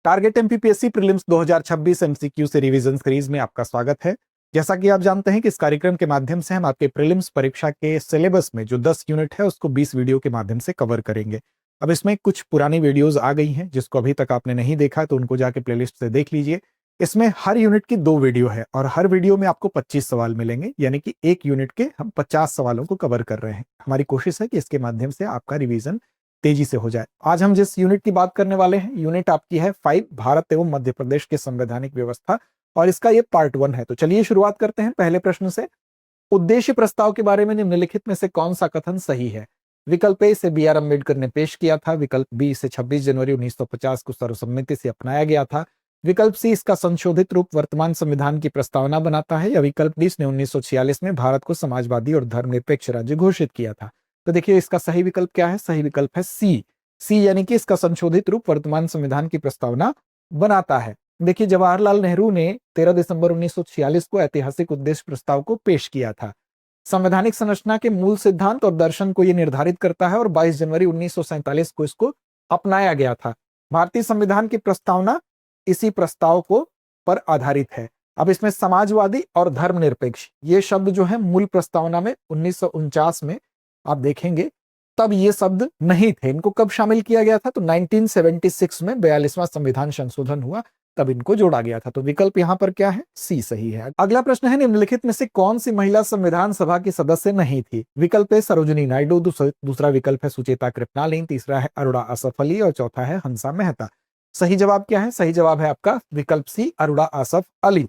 Target MPPSC prelims 2026 MCQ से revision series में आपका स्वागत है। जैसा कि आप जानते हैं कि इस कार्यक्रम के माध्यम से हम आपके प्रीलिम्स परीक्षा के सिलेबस में जो 10 यूनिट है उसको 20 वीडियो के माध्यम से कवर करेंगे। अब इसमें कुछ पुरानी वीडियोस आ गई हैं, जिसको अभी तक आपने नहीं देखा तो उनको जाके प्लेलिस्ट से देख लीजिए। इसमें हर यूनिट की 2 वीडियो है और हर वीडियो में आपको 25 सवाल मिलेंगे, यानी कि एक यूनिट के हम 50 सवालों को कवर कर रहे हैं। हमारी कोशिश है कि इसके माध्यम से आपका रिवीजन तेजी से हो जाए। आज हम जिस यूनिट की बात करने वाले हैं, यूनिट आपकी है 5, भारत एवं मध्य प्रदेश की संवैधानिक व्यवस्था, और इसका ये पार्ट 1 है। तो चलिए शुरुआत करते हैं पहले प्रश्न से। उद्देश्य प्रस्ताव के बारे में निम्नलिखित में से कौन सा कथन सही है? विकल्प ए, इसे बी आर अम्बेडकर ने पेश किया था। विकल्प बी, इसे 26 जनवरी 1950 को सर्वसम्मति से अपनाया गया था। विकल्प सी, इसका संशोधित रूप वर्तमान संविधान की प्रस्तावना बनाता है। या विकल्प डी, इसने 1946 में भारत को समाजवादी और धर्मनिरपेक्ष राज्य घोषित किया था। तो देखिए इसका सही विकल्प क्या है? सही विकल्प है सी, यानी कि इसका संशोधित रूप वर्तमान संविधान की प्रस्तावना बनाता है। देखिए जवाहरलाल नेहरू ने 13 दिसंबर 1946 को ऐतिहासिक उद्देश्य प्रस्ताव को पेश किया था। संवैधानिक संरचना के मूल सिद्धांत और दर्शन को यह निर्धारित करता है और 22 जनवरी 1947 को इसको अपनाया गया था। भारतीय संविधान की प्रस्तावना इसी प्रस्ताव को पर आधारित है। अब इसमें समाजवादी और धर्मनिरपेक्ष ये शब्द जो है मूल प्रस्तावना में 1949 में आप देखेंगे तब ये शब्द नहीं थे। इनको कब शामिल किया गया था? तो 1976 में 42वां संविधान संशोधन हुआ, तब इनको जोड़ा गया था। तो विकल्प यहाँ पर क्या है? सी सही है। अगला प्रश्न है, निम्नलिखित में से कौन सी महिला संविधान सभा की सदस्य नहीं थी? विकल्प है सरोजिनी नायडू, दूसरा विकल्प है सुचेता कृपलानी, तीसरा है अरुणा असफ अली और चौथा है हंसा मेहता। सही जवाब क्या है? सही जवाब है आपका विकल्प सी, अरुणा असफ अली।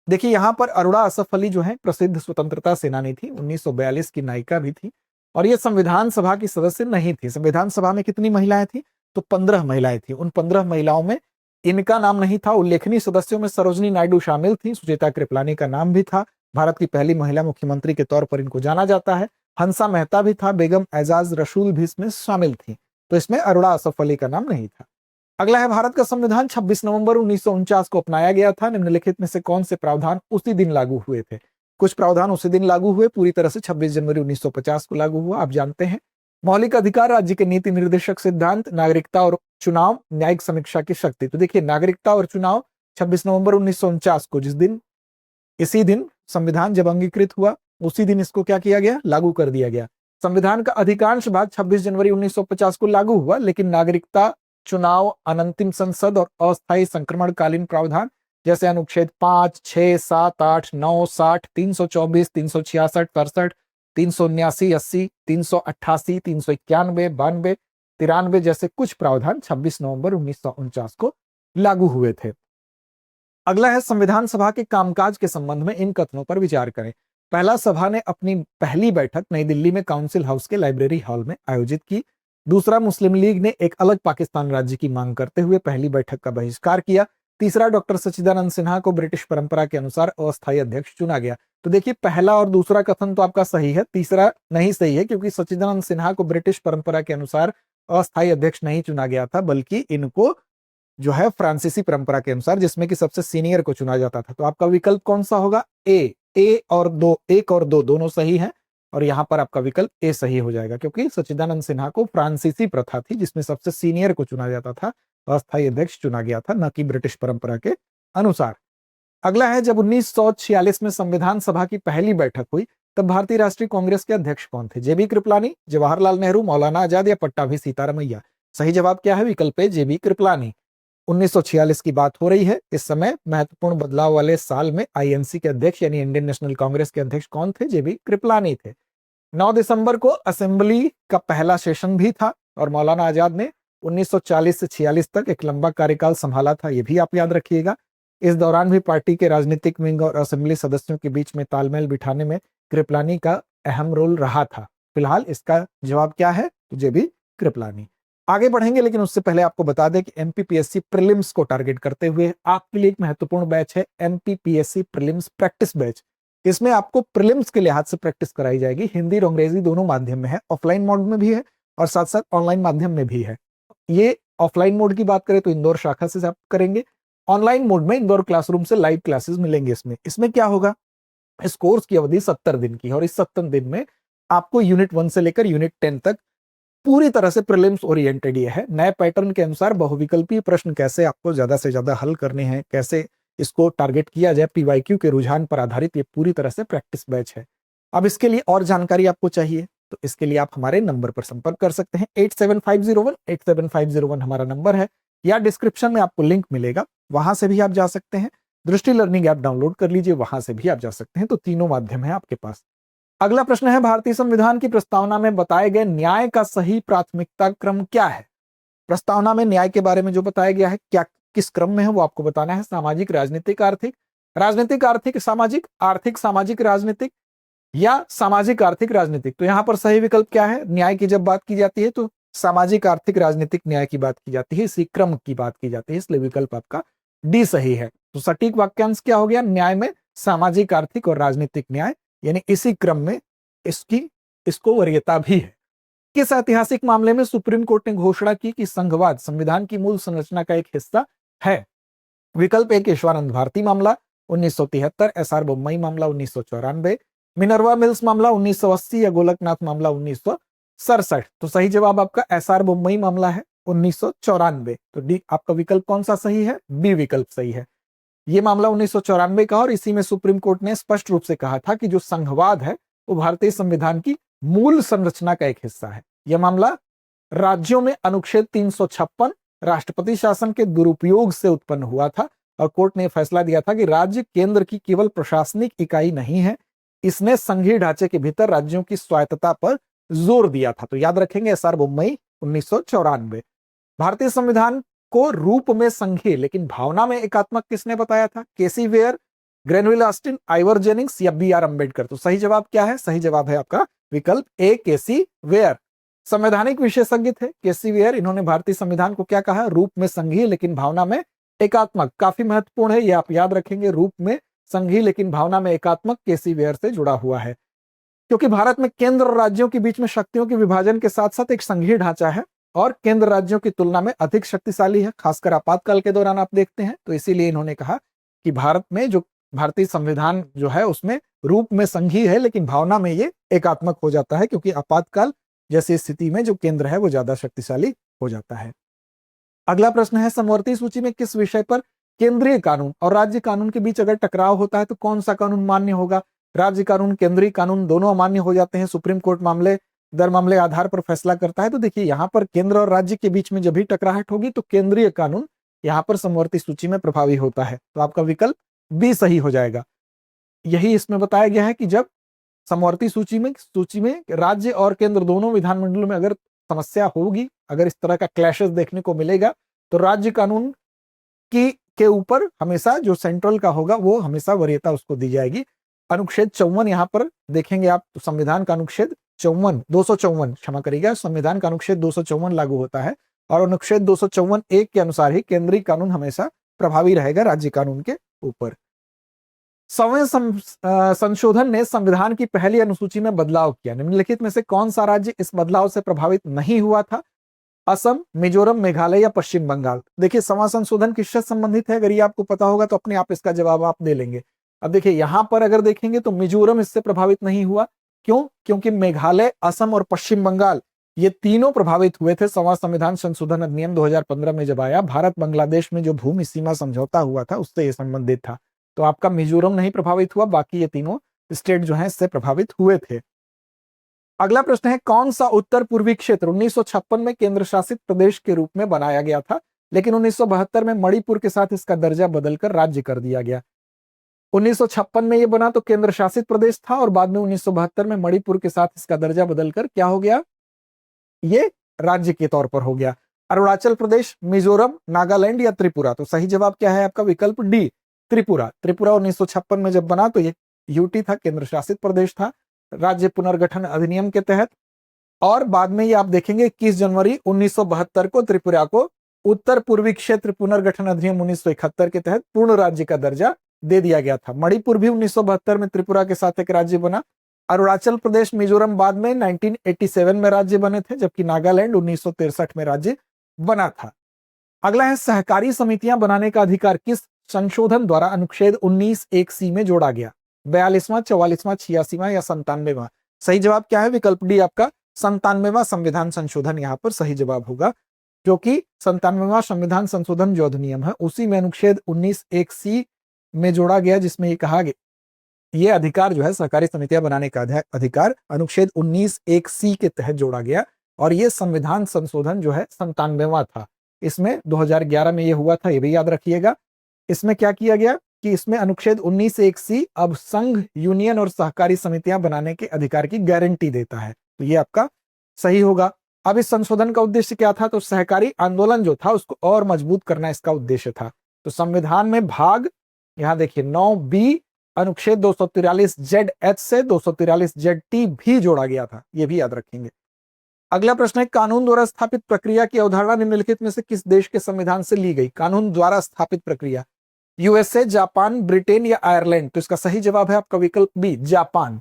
देखिए यहाँ पर अरुणा असफ अली जो है प्रसिद्ध स्वतंत्रता सेनानी थी, 1942 की नायिका भी थी, और ये संविधान सभा की सदस्य नहीं थी। संविधान सभा में कितनी महिलाएं थी? तो 15 महिलाएं थी। उन 15 महिलाओं में इनका नाम नहीं था। उल्लेखनीय सदस्यों में सरोजिनी नायडू शामिल थी, सुचेता कृपलानी का नाम भी था, भारत की पहली महिला मुख्यमंत्री के तौर पर इनको जाना जाता है। हंसा मेहता भी था, बेगम एजाज रसूल भी इसमें शामिल थी। तो इसमें अरुणा असफ अली का नाम नहीं था। अगला है, भारत का संविधान 26 नवंबर 1949 को अपनाया गया था। निम्नलिखित में से कौन से प्रावधान उसी दिन लागू हुए थे? कुछ प्रावधान उसी दिन लागू हुए, पूरी तरह से 26 जनवरी 1950 को लागू हुआ। आप जानते हैं मौलिक अधिकार, राज्य के नीति निर्देशक सिद्धांत, नागरिकता और चुनाव, न्यायिक समीक्षा की शक्ति। तो देखिए नागरिकता और चुनाव 26 नवंबर 1949 को, जिस दिन इसी दिन संविधान जब अंगीकृत हुआ उसी दिन इसको क्या किया गया? लागू कर दिया गया। संविधान का अधिकांश भाग 26 जनवरी 1950 को लागू हुआ, लेकिन नागरिकता, चुनाव, अनंतिम संसद और अस्थायी संक्रमणकालीन प्रावधान जैसे अनुच्छेद 5, 6, 7, 8, 9, 60, 324, 366, 67, 379, 80, 388, 391, 92, 93 जैसे कुछ प्रावधान 26 नवंबर 1949 को लागू हुए थे। अगला है, संविधान सभा के कामकाज के संबंध में इन कथनों पर विचार करें। पहला, सभा ने अपनी पहली बैठक नई दिल्ली में काउंसिल हाउस के लाइब्रेरी हॉल में आयोजित की। दूसरा, मुस्लिम लीग ने एक अलग पाकिस्तान राज्य की मांग करते हुए पहली बैठक का बहिष्कार किया। तीसरा, डॉक्टर सच्चिदानंद सिन्हा को ब्रिटिश परंपरा के अनुसार अस्थायी अध्यक्ष चुना गया। तो देखिए पहला और दूसरा कथन तो आपका सही है, तीसरा नहीं सही है, क्योंकि सच्चिदानंद सिन्हा को ब्रिटिश परंपरा के अनुसार अस्थायी अध्यक्ष नहीं चुना गया था, बल्कि इनको जो है फ्रांसीसी परंपरा के अनुसार, जिसमें कि सबसे सीनियर को चुना जाता था। तो आपका विकल्प कौन सा होगा? ए और दो, एक और दो दोनों सही है, और यहां पर आपका विकल्प ए सही हो जाएगा, क्योंकि सच्चिदानंद सिन्हा को फ्रांसीसी प्रथा थी जिसमें सबसे सीनियर को चुना जाता था, अस्थायी अध्यक्ष चुना गया था, न कि ब्रिटिश परंपरा के अनुसार। अगला है, जब 1946 में संविधान सभा की पहली बैठक हुई तब भारतीय राष्ट्रीय कांग्रेस के अध्यक्ष कौन थे? जेबी कृपलानी, जवाहरलाल नेहरू, मौलाना आजाद या पट्टाभी सीतारमैया। सही जवाब क्या है? विकल्प ए, जेबी कृपलानी। 1946 की बात हो रही है। इस समय महत्वपूर्ण बदलाव वाले साल में आईएनसी के अध्यक्ष यानी इंडियन नेशनल कांग्रेस के अध्यक्ष कौन थे? जेबी कृपलानी थे। 9 दिसंबर को असेंबली का पहला सेशन भी था और मौलाना आजाद ने 1940 से 46 तक एक लंबा कार्यकाल संभाला था, यह भी आप याद रखिएगा। इस दौरान भी पार्टी के राजनीतिक विंग और असेंबली सदस्यों के बीच में तालमेल बिठाने में कृपलानी का अहम रोल रहा था। फिलहाल इसका जवाब क्या है? तो जेबी कृपलानी। आगे बढ़ेंगे, लेकिन उससे पहले आपको बता दें कि एमपीपीएससी प्रीलिम्स को टारगेट करते हुए आपके लिए एक महत्वपूर्ण बैच है, एमपीपीएससी प्रीलिम्स प्रैक्टिस बैच। इसमें आपको प्रीलिम्स के लिहाज से प्रैक्टिस कराई जाएगी। हिंदी और अंग्रेजी दोनों माध्यम में है, ऑफलाइन मोड में भी है और साथ साथ ऑनलाइन माध्यम में भी है। ये ऑफलाइन मोड की बात करें तो इंदौर शाखा से आप करेंगे। ऑनलाइन मोड में इंदौर क्लासरूम से लाइव क्लासेस मिलेंगे। इसमें क्या होगा? इस कोर्स की अवधि 70 दिन की है और इस 70 दिन में आपको यूनिट 1 से लेकर यूनिट 10 तक पूरी तरह से प्रीलिम्स ओरिएंटेड ये है। नए पैटर्न के अनुसार बहुविकल्पीय प्रश्न कैसे आपको ज्यादा से ज्यादा हल करने हैं, कैसे इसको टारगेट किया जाए, पीवाईक्यू के रुझान पर आधारित ये पूरी तरह से प्रैक्टिस बैच है। अब इसके लिए और जानकारी आपको चाहिए तो इसके लिए आप हमारे नंबर पर संपर्क कर सकते हैं। 87501 हमारा नंबर है, या डिस्क्रिप्शन में आपको लिंक मिलेगा, वहां से भी आप जा सकते हैं। दृष्टि लर्निंग ऐप डाउनलोड कर लीजिए, वहां से भी आप जा सकते हैं। तो तीनों माध्यम है आपके पास। अगला प्रश्न है, भारतीय संविधान की प्रस्तावना में बताए गए न्याय का सही प्राथमिकता क्रम क्या है? प्रस्तावना में न्याय के बारे में जो बताया गया है, क्या किस क्रम में है वो आपको बताना है। सामाजिक, राजनीतिक, आर्थिक, राजनीतिक, आर्थिक, सामाजिक, आर्थिक, सामाजिक, राजनीतिक, या सामाजिक, आर्थिक, राजनीतिक। तो यहां पर सही विकल्प क्या है? न्याय की जब बात की जाती है तो सामाजिक, आर्थिक, राजनीतिक न्याय की बात की जाती है, इसी क्रम की बात की जाती है, इसलिए विकल्प आपका डी सही है। तो सटीक वाक्यांश क्या हो गया? न्याय में सामाजिक, आर्थिक और राजनीतिक न्याय, यानी इसी क्रम में इसको वरीयता भी है। किस ऐतिहासिक मामले में सुप्रीम कोर्ट ने घोषणा की कि संघवाद संविधान की मूल संरचना का एक हिस्सा है? विकल्प ए केशवानंद भारती मामला 1973, एसआर बोम्मई मामला 1994, मिनर्वा मिल्स मामला 1980, या गोलकनाथ मामला 1967। तो सही जवाब आपका एसआर बोम्मई मामला है 1994। तो डी आपका विकल्प कौन सा सही है? बी विकल्प सही है। यह मामला 1994 का, और इसी में सुप्रीम कोर्ट ने स्पष्ट रूप से कहा था कि जो संघवाद है वो भारतीय संविधान की मूल संरचना का एक हिस्सा है। यह मामला राज्यों में अनुच्छेद 356 राष्ट्रपति शासन के दुरुपयोग से उत्पन्न हुआ था, और कोर्ट ने फैसला दिया था कि राज्य केंद्र की केवल प्रशासनिक इकाई नहीं है, इसने संघीय ढांचे के भीतर राज्यों की स्वायत्तता पर जोर दिया था। तो याद रखेंगे एसआर बोम्मई 1994। भारतीय संविधान को रूप में संघीय लेकिन भावना में एकात्मक किसने बताया था? K C Wheare, Granville Austin, Ivor Jennings, या बी आर अम्बेडकर। तो सही जवाब क्या है? सही जवाब है आपका विकल्प ए केसी वेयर। संवैधानिक विशेषज्ञ थे केसी वेयर। इन्होंने भारतीय संविधान को क्या कहा? रूप में संघीय लेकिन भावना में एकात्मक। काफी महत्वपूर्ण है, ये आप याद रखेंगे, रूप में संघीय लेकिन भावना में एकात्मक केसी वेयर से जुड़ा हुआ है। क्योंकि भारत में केंद्र और राज्यों के बीच में शक्तियों के विभाजन के साथ साथ एक संघीय ढांचा है, और केंद्र राज्यों की तुलना में अधिक शक्तिशाली है, खासकर आपातकाल के दौरान आप देखते हैं। तो इसीलिए इन्होंने कहा कि भारत में जो भारतीय संविधान जो है उसमें रूप में संघीय है लेकिन भावना में ये एकात्मक हो जाता है, क्योंकि आपातकाल जैसी स्थिति में जो केंद्र है वो ज्यादा शक्तिशाली हो जाता है। अगला प्रश्न है, समवर्ती सूची में किस विषय पर केंद्रीय कानून और राज्य कानून के बीच अगर टकराव होता है तो कौन सा कानून मान्य होगा? राज्य कानून, केंद्रीय कानून दोनों अमान्य हो जाते हैं। सुप्रीम कोर्ट मामले दर मामले आधार पर फैसला करता है। तो देखिए यहां पर केंद्र और राज्य के बीच में जब भी टकराहट होगी तो केंद्रीय कानून यहां पर समवर्ती सूची में प्रभावी होता है। तो आपका विकल्प बी सही हो जाएगा। यही इसमें बताया गया है कि जब समवर्ती सूची में राज्य और केंद्र दोनों विधानमंडलों में अगर समस्या होगी, अगर इस तरह का क्लैशेस देखने को मिलेगा, तो राज्य कानून के ऊपर हमेशा जो सेंट्रल का होगा वो हमेशा वरीयता उसको दी जाएगी। अनुच्छेद 54 यहां पर देखेंगे आप, तो संविधान का अनुच्छेद 254 क्षमा करिएगा, संविधान का अनुच्छेद 254 लागू होता है, और अनुच्छेद 254(1) के अनुसार ही केंद्रीय कानून हमेशा प्रभावी रहेगा राज्य कानून के ऊपर। 100वें संशोधन ने संविधान की पहली अनुसूची में बदलाव किया। निम्नलिखित में से कौन सा राज्य इस बदलाव से प्रभावित नहीं हुआ था? असम, मिजोरम, मेघालय या पश्चिम बंगाल। देखिए 100वां संशोधन किससे संबंधित है? अगर ये आपको पता होगा तो अपने आप इसका जवाब आप दे लेंगे। अब देखिए यहां पर अगर देखेंगे तो मिजोरम इससे प्रभावित नहीं हुआ। क्यों? क्योंकि मेघालय, असम और पश्चिम बंगाल ये तीनों प्रभावित हुए थे 100वां संविधान संशोधन अधिनियम 2015 में जब आया। भारत बांग्लादेश में जो भूमि सीमा समझौता हुआ था उससे ये संबंधित था। तो आपका मिजोरम नहीं प्रभावित हुआ, बाकी ये तीनों स्टेट जो है इससे प्रभावित हुए थे। अगला प्रश्न है, कौन सा उत्तर पूर्वी क्षेत्र 1956 में केंद्र शासित प्रदेश के रूप में बनाया गया था, लेकिन 1972 में मणिपुर के साथ इसका दर्जा बदलकर राज्य कर दिया गया? 1956 में यह बना तो केंद्र शासित प्रदेश था, और बाद में 1972 में मणिपुर के साथ इसका दर्जा बदलकर क्या हो गया? ये राज्य के तौर पर हो गया। अरुणाचल प्रदेश, मिजोरम, नागालैंड या त्रिपुरा। तो सही जवाब क्या है आपका? विकल्प डी त्रिपुरा। त्रिपुरा 1956 में जब बना तो ये यूटी था, केंद्र शासित प्रदेश था राज्य पुनर्गठन अधिनियम के तहत, और बाद में ये आप देखेंगे 21 जनवरी 1972 को त्रिपुरा को उत्तर पूर्वी क्षेत्र पुनर्गठन अधिनियम 1971 के तहत पूर्ण राज्य का दर्जा दे दिया गया था। मणिपुर भी 1972 में त्रिपुरा के साथ एक राज्य बना। अरुणाचल प्रदेश, मिजोरम बाद में 1987 में राज्य बने थे, जबकि नागालैंड 1963 में राज्य बना था। अगला है, सहकारी समितियां बनाने का अधिकार किस संशोधन द्वारा अनुच्छेद 19(1)(c) में जोड़ा गया? 42वां, 44वां, 86वां या 97वां? सही जवाब क्या है? विकल्प डी आपका 97वां संविधान संशोधन यहाँ पर सही जवाब होगा, क्योंकि 97वां संविधान संशोधन जो अधिनियम है उसी में अनुच्छेद 19(1)(c) में जोड़ा गया, जिसमें ये कहा गया, ये अधिकार जो है सहकारी समितियां बनाने का अधिकार अनुच्छेद 19(1)(c) के तहत जोड़ा गया, और ये संविधान संशोधन जो है 97वां था। इसमें 2011 में ये हुआ था, ये भी याद रखिएगा। इसमें क्या किया गया कि इसमें अनुच्छेद 19(1)(c) अब संघ, यूनियन और सहकारी समितियां बनाने के अधिकार की गारंटी देता है, तो ये आपका सही होगा। अब इस संशोधन का उद्देश्य क्या था, तो सहकारी आंदोलन जो था उसको और मजबूत करना इसका उद्देश्य था। तो संविधान में भाग, यहां देखिए 9b अनुच्छेद 243(z)(h) से 243(z)(t) भी जोड़ा गया था, ये भी याद रखेंगे। अगला प्रश्न है, कानून द्वारा स्थापित प्रक्रिया की अवधारणा निम्नलिखित में से किस देश के संविधान से ली गई? कानून द्वारा स्थापित प्रक्रिया, यूएसए, जापान, ब्रिटेन या आयरलैंड? तो इसका सही जवाब है आपका विकल्प बी, जापान।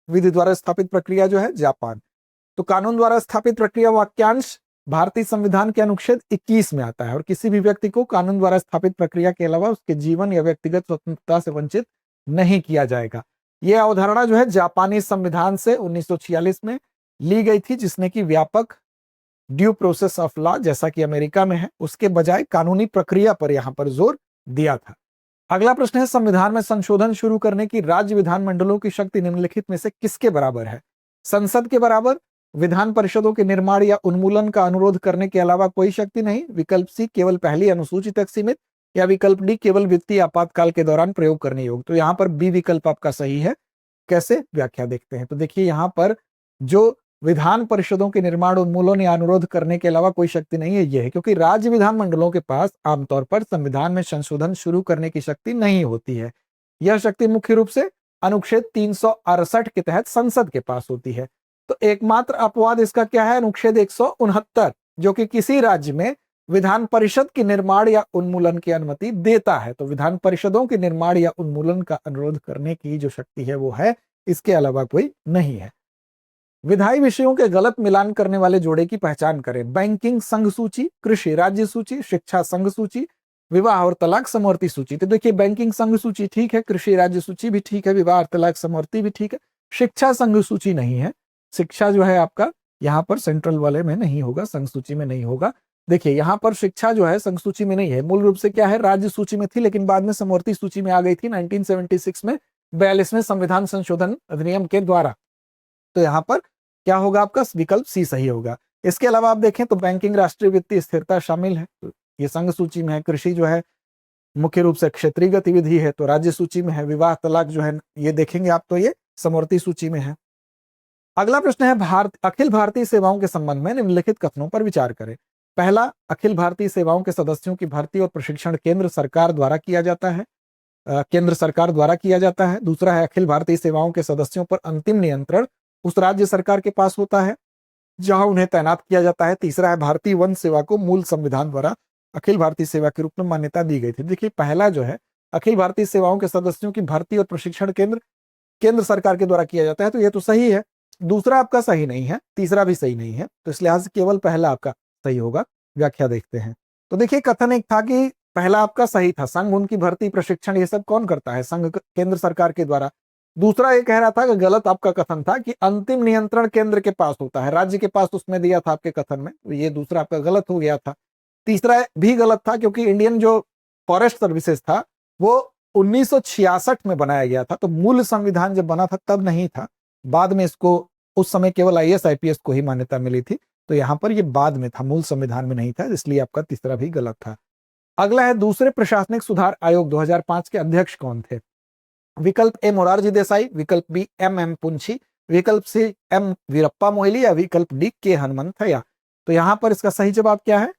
विधि द्वारा स्थापित प्रक्रिया जो है जापान। तो कानून द्वारा स्थापित प्रक्रिया वाक्यांश भारतीय संविधान के अनुच्छेद 21 में आता है, और किसी भी व्यक्ति को कानून द्वारा स्थापित प्रक्रिया के अलावा उसके जीवन या व्यक्तिगत स्वतंत्रता से वंचित नहीं किया जाएगा। यह अवधारणा जो है जापानी संविधान से 1946 में ली गई थी, जिसने की व्यापक ड्यू प्रोसेस ऑफ लॉ, जैसा कि अमेरिका में है, उसके बजाय कानूनी प्रक्रिया पर यहां पर जोर दिया था। अगला प्रश्न है, संविधान में संशोधन शुरू करने की राज्य विधानमंडलों की शक्ति निम्नलिखित में से किसके बराबर है? संसद के बराबर, विधान परिषदों के निर्माण या उन्मूलन का अनुरोध करने के अलावा कोई शक्ति नहीं, विकल्प सी केवल पहली अनुसूची तक सीमित, या विकल्प डी केवल वित्तीय आपातकाल के दौरान प्रयोग करने योग्य। तो यहाँ पर बी विकल्प आपका सही है। कैसे, व्याख्या देखते हैं। तो देखिए यहाँ पर जो विधान परिषदों के निर्माण, उन्मूलन या अनुरोध करने के अलावा कोई शक्ति नहीं है, यह है क्योंकि राज्य विधानमंडलों के पास आमतौर पर संविधान में संशोधन शुरू करने की शक्ति नहीं होती है। यह शक्ति मुख्य रूप से अनुच्छेद 368 के तहत संसद के पास होती है। तो एकमात्र अपवाद इसका क्या है, अनुच्छेद 169, जो कि किसी राज्य में विधान परिषद के निर्माण या उन्मूलन की अनुमति देता है। तो विधान परिषदों के निर्माण या उन्मूलन का अनुरोध करने की जो शक्ति है वो है, इसके अलावा कोई नहीं है। विधायी विषयों के गलत मिलान करने वाले जोड़े की पहचान करें। बैंकिंग संघ सूची, कृषि राज्य सूची, शिक्षा संघ सूची, विवाह और तलाक समवर्ती सूची। तो देखिए बैंकिंग संघ सूची ठीक है, कृषि राज्य सूची भी ठीक है, विवाह और तलाक समवर्ती भी ठीक है, शिक्षा संघ सूची नहीं है। शिक्षा जो है आपका यहाँ पर सेंट्रल वाले में नहीं होगा, संघ सूची में नहीं होगा। देखिए यहाँ पर शिक्षा जो है संघ सूची में नहीं है, मूल रूप से क्या है, राज्य सूची में थी, लेकिन बाद में समवर्ती सूची में आ गई थी 1976 में 42वें संविधान संशोधन अधिनियम के द्वारा। तो यहाँ पर क्या होगा, आपका विकल्प सी सही होगा। इसके अलावा आप देखें तो बैंकिंग, राष्ट्रीय वित्तीय स्थिरता शामिल है, तो ये संघ सूची में है। कृषि जो है मुख्य रूप से क्षेत्रीय गतिविधि है, तो राज्य सूची में है। विवाह तलाक जो है ये देखेंगे आप, तो ये समवर्ती सूची में है। अगला प्रश्न है, अखिल भारतीय सेवाओं के संबंध में निम्नलिखित कथनों पर विचार करें। पहला, अखिल भारतीय सेवाओं के सदस्यों की भर्ती और प्रशिक्षण केंद्र सरकार द्वारा किया जाता है, केंद्र सरकार द्वारा किया जाता है। दूसरा है, अखिल भारतीय सेवाओं के सदस्यों पर अंतिम नियंत्रण उस राज्य सरकार के पास होता है जहां उन्हें तैनात किया जाता है। तीसरा है, भारतीय वन सेवा को मूल संविधान द्वारा अखिल भारतीय सेवा के रूप में मान्यता दी गई थी। देखिए पहला जो है, अखिल भारतीय सेवाओं के सदस्यों की भर्ती और प्रशिक्षण केंद्र सरकार के द्वारा किया जाता है, तो ये तो सही है। दूसरा आपका सही नहीं है, तीसरा भी सही नहीं है, तो इस लिहाज से केवल पहला आपका सही होगा। व्याख्या देखते हैं। तो देखिए कथन एक था कि पहला आपका सही था, संघ उनकी भर्ती प्रशिक्षण ये सब कौन करता है, संघ केंद्र सरकार के द्वारा। दूसरा ये कह रहा था कि गलत आपका कथन था कि अंतिम नियंत्रण केंद्र के पास होता है, राज्य के पास उसमें दिया था आपके कथन में, तो ये दूसरा आपका गलत हो गया था। तीसरा भी गलत था क्योंकि इंडियन जो फॉरेस्ट सर्विसेज था वो 1966 में बनाया गया था, तो मूल संविधान जब बना था तब नहीं था, बाद में इसको उस समय केवल IAS IPS को ही मान्यता मिली थी, तो यहाँ पर ये बाद में था, मूल संविधान में नहीं था, इसलिए आपका तीसरा भी गलत था। अगला है, दूसरे प्रशासनिक सुधार आयोग 2005 के अध्यक्ष कौन थे? विकल्प ए मोरारजी देसाई, विकल्प बी MM पुंछी, विकल्प सी M वीरप्पा मोइली, या विकल्प डी के हनुमंथैया। तो यहाँ पर इसका सही जवाब क्या है,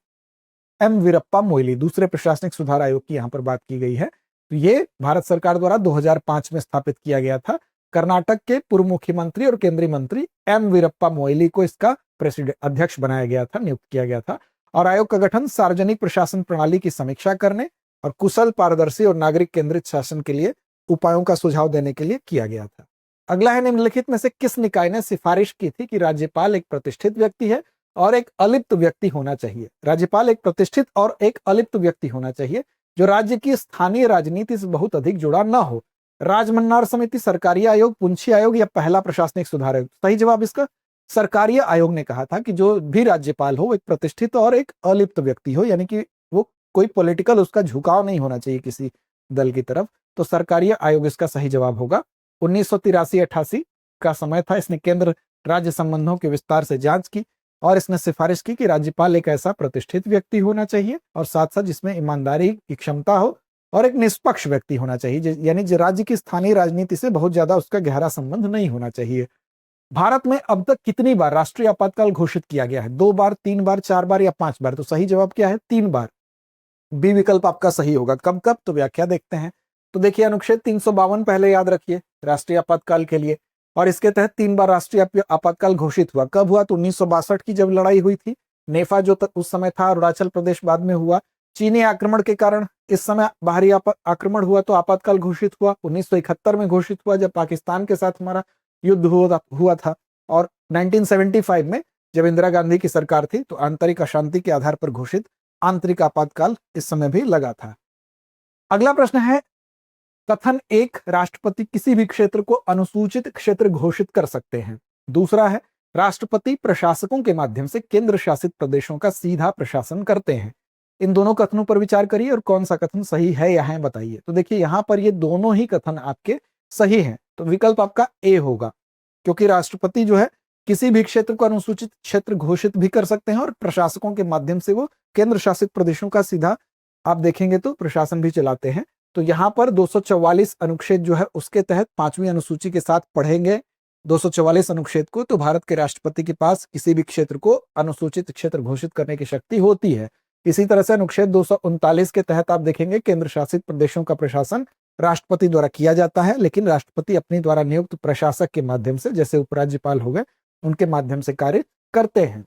M वीरप्पा मोइली। दूसरे प्रशासनिक सुधार आयोग की यहाँ पर बात की गई है, तो ये भारत सरकार द्वारा 2005 में स्थापित किया गया था। कर्नाटक के पूर्व मुख्यमंत्री और केंद्रीय मंत्री M वीरप्पा मोइली को इसका प्रेसिडेंट अध्यक्ष बनाया गया था, नियुक्त किया गया था। और आयोग का गठन सार्वजनिक प्रशासन प्रणाली की समीक्षा करने और कुशल, पारदर्शी और नागरिक केंद्रित शासन के लिए उपायों का सुझाव देने के लिए किया गया था। अगला है, निम्नलिखित में से किस निकाय ने सिफारिश की थी कि राज्यपाल एक प्रतिष्ठित व्यक्ति है और एक अलिप्त व्यक्ति होना चाहिए? राज्यपाल एक प्रतिष्ठित और एक अलिप्त व्यक्ति होना चाहिए जो राज्य की स्थानीय राजनीति से बहुत अधिक जुड़ा न हो। राजमन्नार समिति, सरकारी आयोग, पुंछी आयोग, या पहला प्रशासनिक सुधार आयोग? सही जवाब इसका सरकारीय आयोग ने कहा था कि जो भी राज्यपाल हो वो एक प्रतिष्ठित और एक अलिप्त व्यक्ति हो, यानी कि वो कोई पॉलिटिकल उसका झुकाव नहीं होना चाहिए किसी दल की तरफ। तो सरकारीय आयोग इसका सही जवाब होगा। 1983-88 का समय था। इसने केंद्र राज्य संबंधों के विस्तार से जांच की और इसने सिफारिश की कि राज्यपाल एक ऐसा प्रतिष्ठित व्यक्ति होना चाहिए और साथ साथ जिसमें ईमानदारी की क्षमता हो और एक निष्पक्ष व्यक्ति होना चाहिए, यानी जो राज्य की स्थानीय राजनीति से बहुत ज्यादा उसका गहरा संबंध नहीं होना चाहिए। भारत में अब तक कितनी बार राष्ट्रीय आपातकाल घोषित किया गया है? 2 बार, 3 बार, 4 बार या 5 बार? तो सही जवाब क्या है? 3 बार। बी विकल्प आपका सही होगा। कब कब? तो व्याख्या देखते हैं। तो देखिए, अनुच्छेद 352 पहले याद रखिए राष्ट्रीय आपातकाल के लिए, और इसके तहत 3 बार राष्ट्रीय आपातकाल घोषित हुआ। कब हुआ? तो 1962 की जब लड़ाई हुई थी, नेफा जो उस समय था, अरुणाचल प्रदेश बाद में हुआ। चीनी आक्रमण के कारण इस समय बाहरी आक्रमण हुआ तो आपातकाल घोषित हुआ। 1971 में घोषित हुआ जब पाकिस्तान के साथ हमारा युद्ध हुआ था। और 1975 में जब इंदिरा गांधी की सरकार थी तो आंतरिक अशांति के आधार पर घोषित आंतरिक आपातकाल इस समय भी लगा था। अगला प्रश्न है, कथन 1, राष्ट्रपति किसी भी क्षेत्र को अनुसूचित क्षेत्र घोषित कर सकते हैं। दूसरा है, राष्ट्रपति प्रशासकों के माध्यम से केंद्र शासित प्रदेशों का सीधा प्रशासन करते हैं। इन दोनों कथनों पर विचार करिए और कौन सा कथन सही है या है बताइए। तो देखिए, यहां पर ये दोनों ही कथन आपके सही हैं, तो विकल्प आपका ए होगा, क्योंकि राष्ट्रपति जो है किसी भी क्षेत्र को अनुसूचित क्षेत्र घोषित भी कर सकते हैं और प्रशासकों के माध्यम से वो केंद्र शासित प्रदेशों का सीधा आप देखेंगे तो प्रशासन भी चलाते हैं। तो यहाँ पर 244 अनुच्छेद जो है उसके तहत 5वीं अनुसूची के साथ पढ़ेंगे 244 अनुच्छेद को, तो भारत के राष्ट्रपति के पास किसी भी क्षेत्र को अनुसूचित क्षेत्र घोषित करने की शक्ति होती है। इसी तरह से अनुच्छेद 239 के तहत आप देखेंगे केंद्र शासित प्रदेशों का प्रशासन राष्ट्रपति द्वारा किया जाता है, लेकिन राष्ट्रपति अपने द्वारा नियुक्त प्रशासक के माध्यम से, जैसे उपराज्यपाल हो गए, उनके माध्यम से कार्य करते हैं।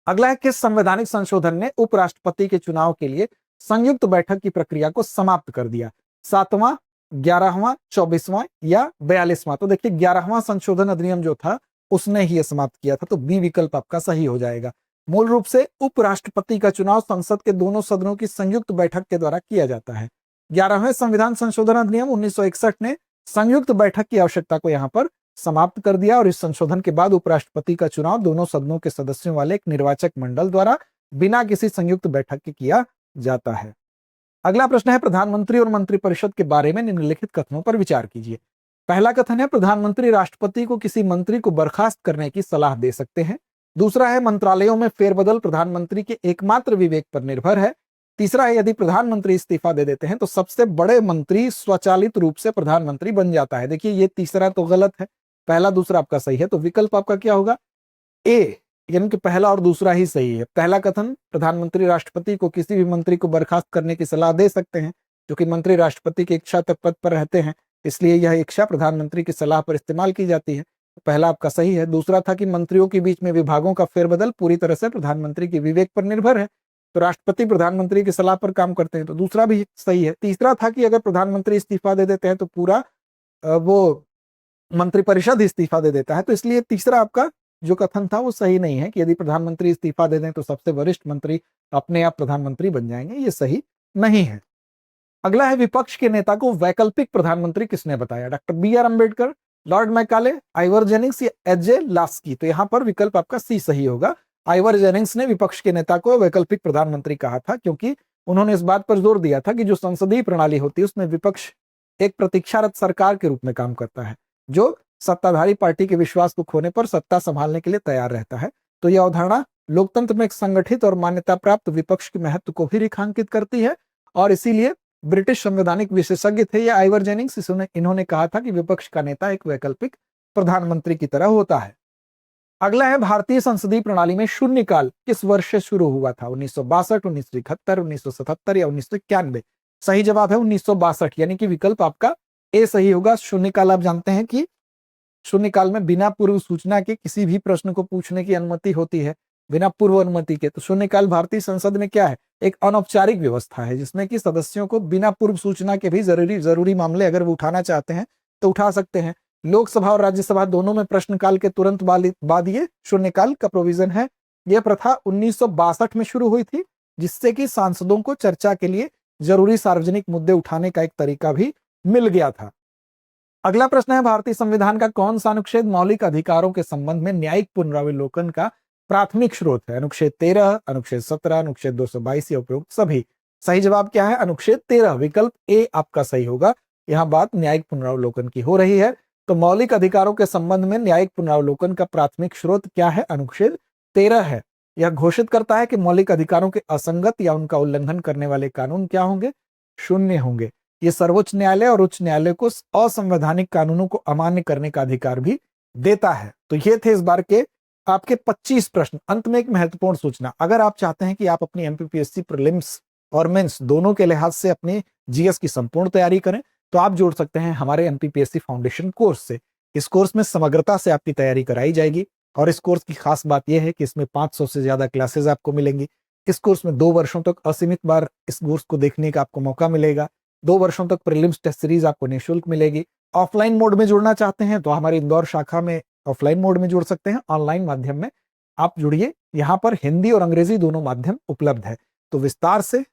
अगला है, किस संवैधानिक संशोधन ने उपराष्ट्रपति के चुनाव के लिए संयुक्त बैठक की प्रक्रिया को समाप्त कर दिया? 7वां, 11वां, 24वां या 42वां? तो देखिए, 11वां संशोधन अधिनियम जो था उसने ही समाप्त किया था, तो बी विकल्प आपका सही हो जाएगा। मूल रूप से उपराष्ट्रपति का चुनाव संसद के दोनों सदनों की संयुक्त बैठक के द्वारा किया जाता है। 11वें संविधान संशोधन अधिनियम 1961 ने संयुक्त बैठक की आवश्यकता को यहां पर समाप्त कर दिया और इस संशोधन के बाद उपराष्ट्रपति का चुनाव दोनों सदनों के सदस्यों वाले एक निर्वाचक मंडल द्वारा बिना किसी संयुक्त बैठक के किया जाता है। अगला प्रश्न है, प्रधानमंत्री और मंत्रिपरिषद के बारे में निम्नलिखित कथनों पर विचार कीजिए। पहला कथन है, प्रधानमंत्री राष्ट्रपति को किसी मंत्री को बर्खास्त करने की सलाह दे सकते हैं। दूसरा है, मंत्रालयों में फेरबदल प्रधानमंत्री के एकमात्र विवेक पर निर्भर है। तीसरा है, यदि प्रधानमंत्री इस्तीफा दे देते हैं तो सबसे बड़े मंत्री स्वचालित रूप से प्रधानमंत्री बन जाता है। देखिए, ये तीसरा तो गलत है, पहला दूसरा आपका सही है, तो विकल्प आपका क्या होगा? ए, यानी कि पहला और दूसरा ही सही है। पहला कथन, प्रधानमंत्री राष्ट्रपति को किसी भी मंत्री को बर्खास्त करने की सलाह दे सकते हैं, क्योंकि मंत्री राष्ट्रपति की इच्छा तक पद पर रहते हैं, इसलिए यह इच्छा प्रधानमंत्री की सलाह पर इस्तेमाल की जाती है। पहला आपका सही है। दूसरा था कि मंत्रियों के बीच में विभागों का फेरबदल पूरी तरह से प्रधानमंत्री के विवेक पर निर्भर है, तो राष्ट्रपति प्रधानमंत्री की सलाह पर काम करते हैं, तो दूसरा भी सही है। तीसरा था कि अगर प्रधानमंत्री इस्तीफा दे देते हैं तो पूरा वो मंत्रिपरिषद इस्तीफा दे देता है, तो इसलिए तीसरा आपका जो कथन था वो सही नहीं है कि यदि प्रधानमंत्री इस्तीफा दे दें तो सबसे वरिष्ठ मंत्री अपने आप प्रधानमंत्री बन जाएंगे, ये सही नहीं है। अगला है, विपक्ष के नेता को वैकल्पिक प्रधानमंत्री किसने बताया? Doctor B R. Ambedkar, Lord Macaulay, Ivor Jennings या एच.जे. लास्की? तो यहां पर विकल्प आपका सी सही होगा। आइवर जेनिंग्स ने विपक्ष के नेता को वैकल्पिक प्रधानमंत्री कहा था, क्योंकि उन्होंने इस बात पर जोर दिया था कि जो संसदीय प्रणाली होती है उसमें विपक्ष एक प्रतीक्षारत सरकार के रूप में काम करता है, जो सत्ताधारी पार्टी के विश्वास को खोने पर सत्ता संभालने के लिए तैयार रहता है। तो यह अवधारणा लोकतंत्र में एक संगठित और मान्यता प्राप्त विपक्ष के महत्व को भी रेखांकित करती है, और इसीलिए ब्रिटिश संवैधानिक विशेषज्ञ थे ये आइवर जेनिंग्स, इन्होंने कहा था कि विपक्ष का नेता एक वैकल्पिक प्रधानमंत्री की तरह होता है। अगला है, भारतीय संसदीय प्रणाली में शून्यकाल किस वर्ष से शुरू हुआ था? 1962, 1971, 1977 या 1991? सही जवाब है 1962, यानी कि विकल्प आपका ए सही होगा। शून्यकाल आप जानते हैं कि शून्यकाल में बिना पूर्व सूचना के किसी भी प्रश्न को पूछने की अनुमति होती है, बिना पूर्व अनुमति के। तो शून्यकाल भारतीय संसद में क्या है? एक अनौपचारिक व्यवस्था है, जिसमें कि सदस्यों को बिना पूर्व सूचना के भी जरूरी मामले अगर वो उठाना चाहते हैं तो उठा सकते हैं। लोकसभा और राज्यसभा दोनों में प्रश्नकाल के तुरंत बाद ये शून्यकाल का प्रोविजन है। यह प्रथा 1962 में शुरू हुई थी, जिससे कि सांसदों को चर्चा के लिए जरूरी सार्वजनिक मुद्दे उठाने का एक तरीका भी मिल गया था। अगला प्रश्न है, भारतीय संविधान का कौन सा अनुच्छेद मौलिक अधिकारों के संबंध में न्यायिक पुनरावलोकन का प्राथमिक स्रोत है? अनुच्छेद 13, अनुच्छेद 17, अनुच्छेद 222 या उपरोक्त सभी? सही जवाब क्या है? अनुच्छेद 13, विकल्प ए आपका सही होगा। यहां बात न्यायिक पुनरावलोकन की हो रही है, तो मौलिक अधिकारों के संबंध में न्यायिक पुनरावलोकन का प्राथमिक स्रोत क्या है? अनुच्छेद 13 है। यह घोषित करता है कि मौलिक अधिकारों के असंगत या उनका उल्लंघन करने वाले कानून क्या होंगे? शून्य होंगे। ये सर्वोच्च न्यायालय और उच्च न्यायालय को असंवैधानिक कानूनों को अमान्य करने का अधिकार भी देता है। तो ये थे इस बार के आपके 25 प्रश्न। अंत में एक महत्वपूर्ण सूचना, अगर आप चाहते हैं कि आप अपनी एमपीपीएससी प्रीलिम्स और मेंस दोनों के लिहाज से अपनी जीएस की संपूर्ण तैयारी करें, तो आप जुड़ सकते हैं हमारे एमपीपीएससी फाउंडेशन कोर्स से। इस कोर्स में समग्रता से आपकी तैयारी कराई जाएगी और इस कोर्स की खास बात यह है कि इसमें 500 से ज्यादा क्लासेस आपको मिलेंगी। इस कोर्स में 2 वर्षों तक असीमित बार इस कोर्स को देखने का आपको मौका मिलेगा। 2 वर्षों तक प्रीलिम्स टेस्ट सीरीज आपको निःशुल्क मिलेगी। ऑफलाइन मोड में जुड़ना चाहते हैं तो हमारी इंदौर शाखा में ऑफलाइन मोड में जुड़ सकते हैं। ऑनलाइन माध्यम में आप जुड़िए, यहाँ पर हिंदी और अंग्रेजी दोनों माध्यम उपलब्ध है। तो विस्तार से,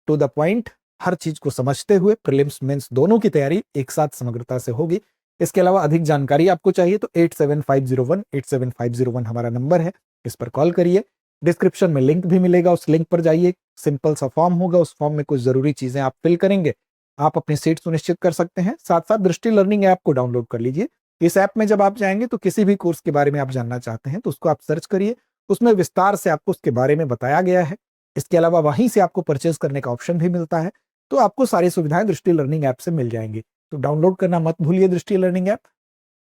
टू द पॉइंट, हर चीज को समझते हुए प्रीलिम्स मेंस दोनों की तैयारी एक साथ समग्रता से होगी। इसके अलावा अधिक जानकारी आपको चाहिए तो 8750187501 हमारा नंबर है, इस पर कॉल करिए। डिस्क्रिप्शन में लिंक भी मिलेगा, उस लिंक पर जाइए। सिंपल सा फॉर्म होगा, उस फॉर्म में कुछ जरूरी चीजें आप फिल करेंगे, आप अपनी सीट सुनिश्चित कर सकते हैं। साथ साथ दृष्टि लर्निंग ऐप को डाउनलोड कर लीजिए। इस ऐप में जब आप जाएंगे तो किसी भी कोर्स के बारे में आप जानना चाहते हैं तो उसको आप सर्च करिए, उसमें विस्तार से आपको उसके बारे में बताया गया है। इसके अलावा वहीं से आपको परचेज करने का ऑप्शन भी मिलता है, तो आपको सारी सुविधाएं दृष्टि लर्निंग ऐप से मिल जाएंगी। तो डाउनलोड करना मत भूलिए दृष्टि लर्निंग ऐप।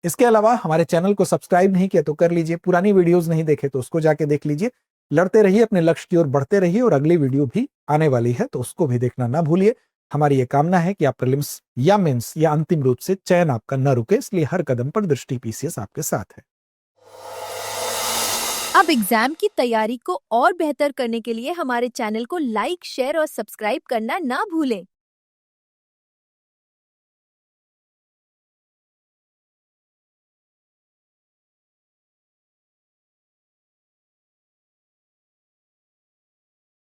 इसके अलावा हमारे चैनल को सब्सक्राइब नहीं किया तो कर लीजिए, पुरानी वीडियोस नहीं देखे तो उसको जाके देख लीजिए। लड़ते रहिए, अपने लक्ष्य की ओर बढ़ते रहिए, और अगली वीडियो भी आने वाली है तो उसको भी देखना ना भूलिए। हमारी ये कामना है कि आप प्रीलिम्स या मेंस या अंतिम रूप से चयन आपका न रुके, इसलिए हर कदम पर दृष्टि पीसीएस आपके साथ है। अब एग्जाम की तैयारी को और बेहतर करने के लिए हमारे चैनल को लाइक, शेयर और सब्सक्राइब करना ना भूलें।